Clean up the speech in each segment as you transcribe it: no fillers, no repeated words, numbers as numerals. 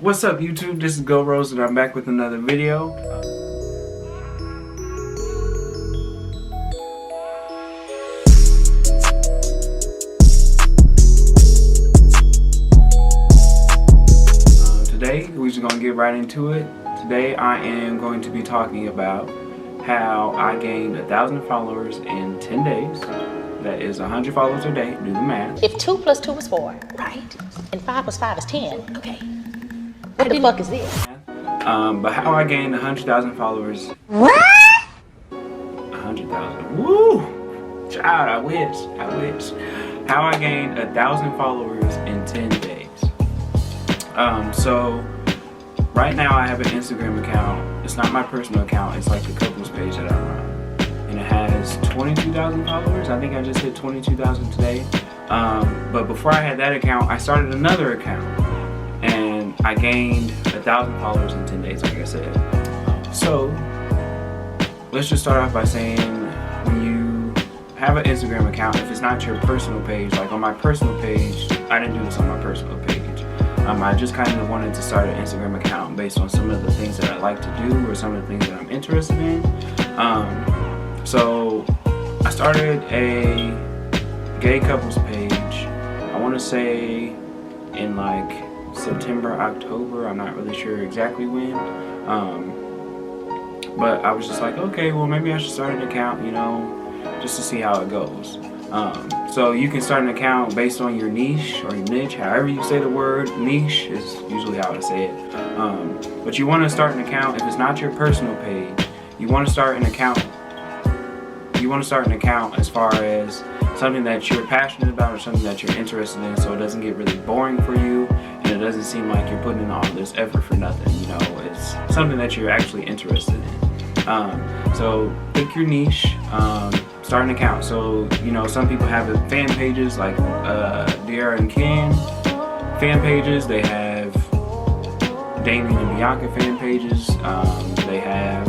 What's up YouTube, this is Go Rose and I'm back with another video. Today we're just going to get right into it. Today I am going to be talking about how I gained 1,000 followers in 10 days. That is 100 followers a day, do the math. If 2 plus 2 is 4, right? And 5 plus 5 is 10, okay. What the fuck is this? But how I gained 100,000 followers. What? 100,000. Woo! Child, I wish. How I gained 1,000 followers in 10 days. So right now I have an Instagram account. It's not my personal account. It's like a couples page that I run. And it has 22,000 followers. I think I just hit 22,000 today. But before I had that account, I started another account. And I gained 1,000 followers in 10 days, like I said. So let's just start off by saying, when you have an Instagram account, if it's not your personal page, like on my personal page, I didn't do this on my personal page. I just kind of wanted to start an Instagram account based on some of the things that I like to do or some of the things that I'm interested in. So I started a gay couples page, I want to say in like September, October, I'm not really sure exactly when. But I was just like, okay, well maybe I should start an account, you know, just to see how it goes. So you can start an account based on your niche or your niche, however you say the word. Niche is usually how I say it. But you want to start an account, if it's not your personal page, you want to start an account. You want to start an account as far as something that you're passionate about or something that you're interested in, so it doesn't get really boring for you and it doesn't seem like you're putting in all this effort for nothing. You know, it's something that you're actually interested in. So pick your niche, start an account. So, you know, some people have fan pages like De'Ara and Ken fan pages. They have Damien and Bianca fan pages. They have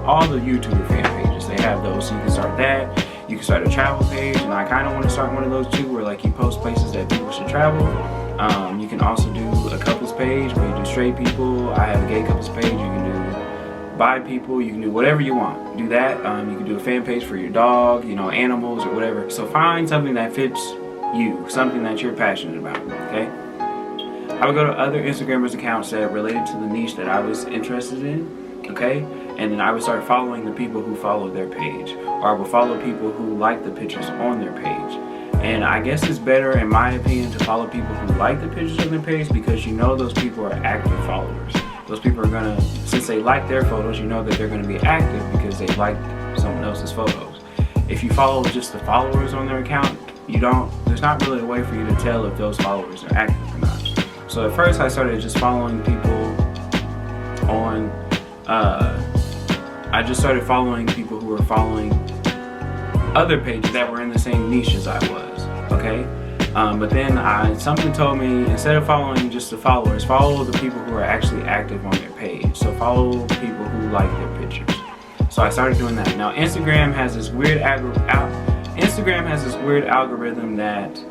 all the YouTuber fan pages. They have those, so you can start that. You can start a travel page, and I kind of want to start one of those too, where like you post places that people should travel. You can also do a couples page where you do straight people. I have a gay couples page. You can do bi people. You can do whatever you want. Do that. You can do a fan page for your dog, you know, animals or whatever. So find something that fits you, something that you're passionate about. Okay. I would go to other Instagrammers accounts that related to the niche that I was interested in. Okay, and then I would start following the people who follow their page, or I would follow people who like the pictures on their page. And I guess it's better, in my opinion, to follow people who like the pictures on their page, because you know those people are active followers. Those people are gonna, since they like their photos, you know that they're gonna be active because they like someone else's photos. If you follow just the followers on their account, there's not really a way for you to tell if those followers are active or not. So at first I started just following people on I just started following people who were following other pages that were in the same niche as I was, okay? But then something told me, instead of following just the followers, follow the people who are actually active on their page. So follow people who like their pictures. So I started doing that. Now Instagram has this weird algorithm that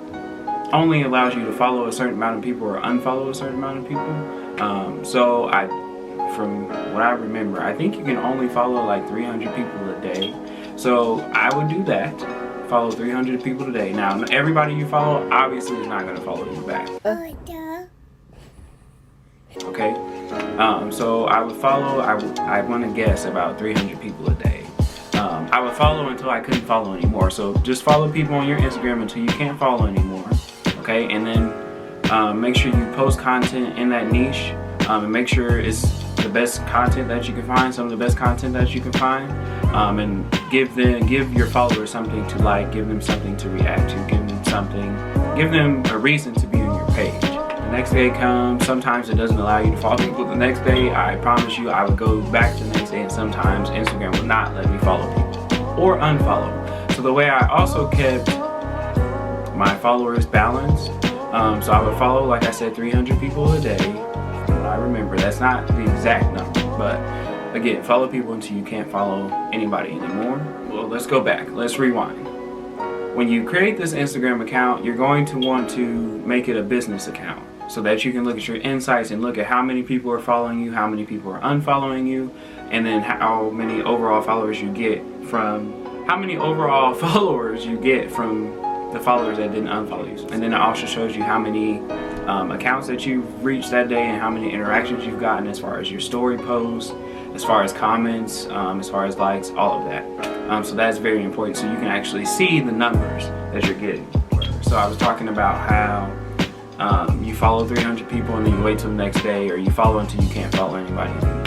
only allows you to follow a certain amount of people or unfollow a certain amount of people. So from what I remember, I think you can only follow like 300 people a day. So I would do that, follow 300 people a day. Now, everybody you follow obviously is not going to follow you back. Okay, so I would follow, I want to guess about 300 people a day. I would follow until I couldn't follow anymore. So just follow people on your Instagram until you can't follow anymore. Okay, and then make sure you post content in that niche. And make sure it's the best content that you can find, some of the best content that you can find, and give your followers something to like, give them something to react to, give them a reason to be on your page. The next day comes, sometimes it doesn't allow you to follow people the next day. I promise you I would go back to the next day, and sometimes Instagram would not let me follow people or unfollow. So the way I also kept my followers balanced, so I would follow, like I said, 300 people a day. I remember that's not the exact number, but again, follow people until you can't follow anybody anymore. Well, let's go back, let's rewind. When you create this Instagram account, you're going to want to make it a business account. so that you can look at your insights and look at how many people are following you, how many people are unfollowing you, and then how many overall followers you get from the followers that didn't unfollow you. And then it also shows you how many accounts that you've reached that day and how many interactions you've gotten as far as your story posts, as far as comments, as far as likes, all of that. So that's very important, so you can actually see the numbers that you're getting. So I was talking about how you follow 300 people and then you wait till the next day, or you follow until you can't follow anybody anymore.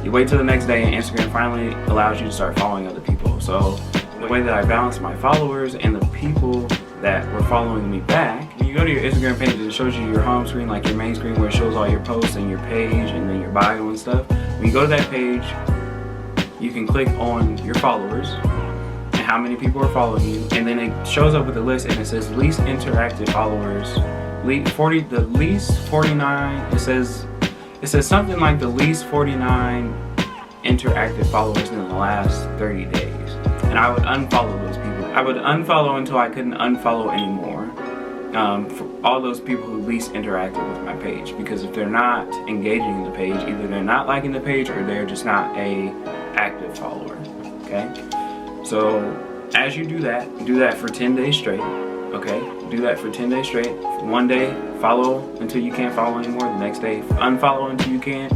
You wait till the next day and Instagram finally allows you to start following other people. So the way that I balance my followers and the people that were following me back, when you go to your Instagram page, it shows you your home screen, like your main screen where it shows all your posts and your page and then your bio and stuff. When you go to that page, you can click on your followers and how many people are following you, and then it shows up with a list and it says least interactive followers, the least 49, it says something like the least 49 interactive followers in the last 30 days. And I would unfollow those people. I would unfollow until I couldn't unfollow anymore for all those people who least interacted with my page. Because if they're not engaging in the page, either they're not liking the page or they're just not a active follower, okay? So as you do that for 10 days straight, okay? Do that for 10 days straight. One day, follow until you can't follow anymore. The next day, unfollow until you can't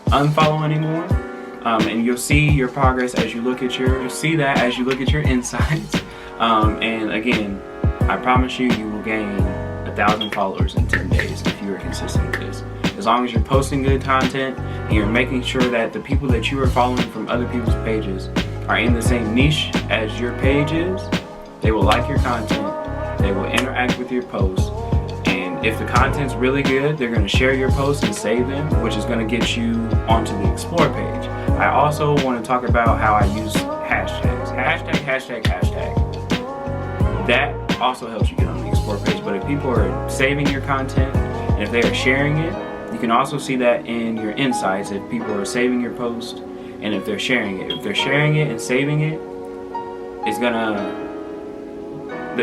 unfollow anymore. And you'll see your progress as you look at your insights. And again, I promise you, you will gain 1,000 followers in 10 days if you are consistent with this. As long as you're posting good content and you're making sure that the people that you are following from other people's pages are in the same niche as your page is, they will like your content, they will interact with your posts, and if the content's really good, they're going to share your posts and save them, which is going to get you onto the Explore page. I also want to talk about how I use hashtags. Hashtag. That also helps you get on the Explore page, but if people are saving your content and if they are sharing it, you can also see that in your insights if people are saving your post and if they're sharing it. If they're sharing it and saving it, the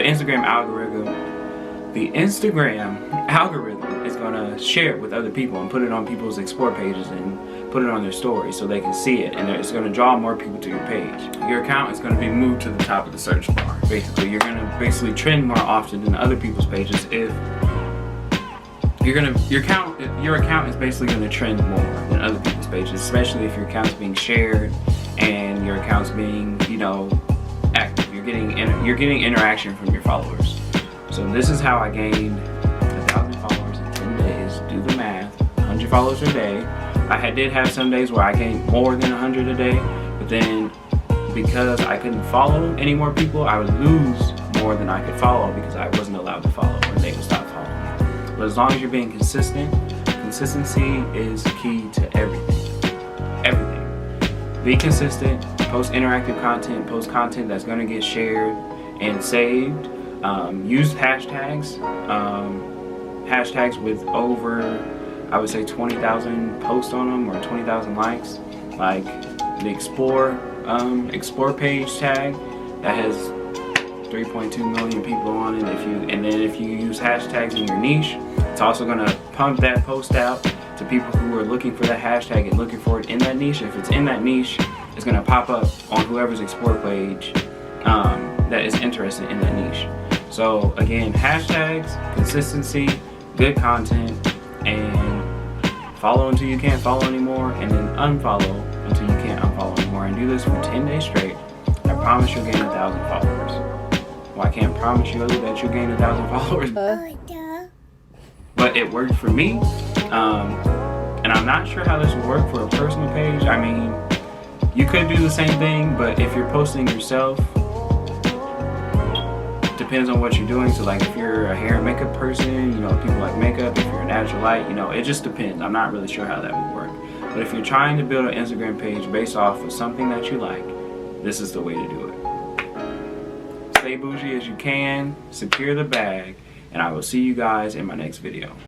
Instagram algorithm is gonna share it with other people and put it on people's Explore pages and put it on their stories so they can see it, and it's gonna draw more people to your page. Your account is gonna be moved to the top of the search bar. Basically, you're gonna trend more often than other people's pages if your account is basically gonna trend more than other people's pages, especially if your account's being shared and your account's being, active. You're getting interaction from your followers. So this is how I gained 1,000 followers in 10 days. Do the math. 100 followers a day. I did have some days where I gained more than 100 a day, but then because I couldn't follow any more people, I would lose more than I could follow because I wasn't allowed to follow when they would stop following me. But as long as you're being consistent, consistency is key to everything. Everything. Be consistent. Post interactive content. Post content that's going to get shared and saved. Use hashtags. Hashtags with over, I would say, 20,000 posts on them or 20,000 likes. Like the Explore page tag that has 3.2 million people on it. And then if you use hashtags in your niche, it's also going to pump that post out to people who are looking for that hashtag and looking for it in that niche. If it's in that niche, it's going to pop up on whoever's Explore page that is interested in that niche. So again, hashtags, consistency, good content, and follow until you can't follow anymore, and then unfollow until you can't unfollow anymore. And do this for 10 days straight. I promise you'll gain 1,000 followers. Well, I can't promise you that you'll gain 1,000 followers, but it worked for me. And I'm not sure how this will work for a personal page. I mean, you could do the same thing, but if you're posting yourself, depends on what you're doing. So like if you're a hair and makeup person, people like makeup. If you're a natural light, it just depends. I'm not really sure how that would work. But if you're trying to build an Instagram page based off of something that you like, this is the way to do it. Stay bougie as you can, secure the bag, and I will see you guys in my next video.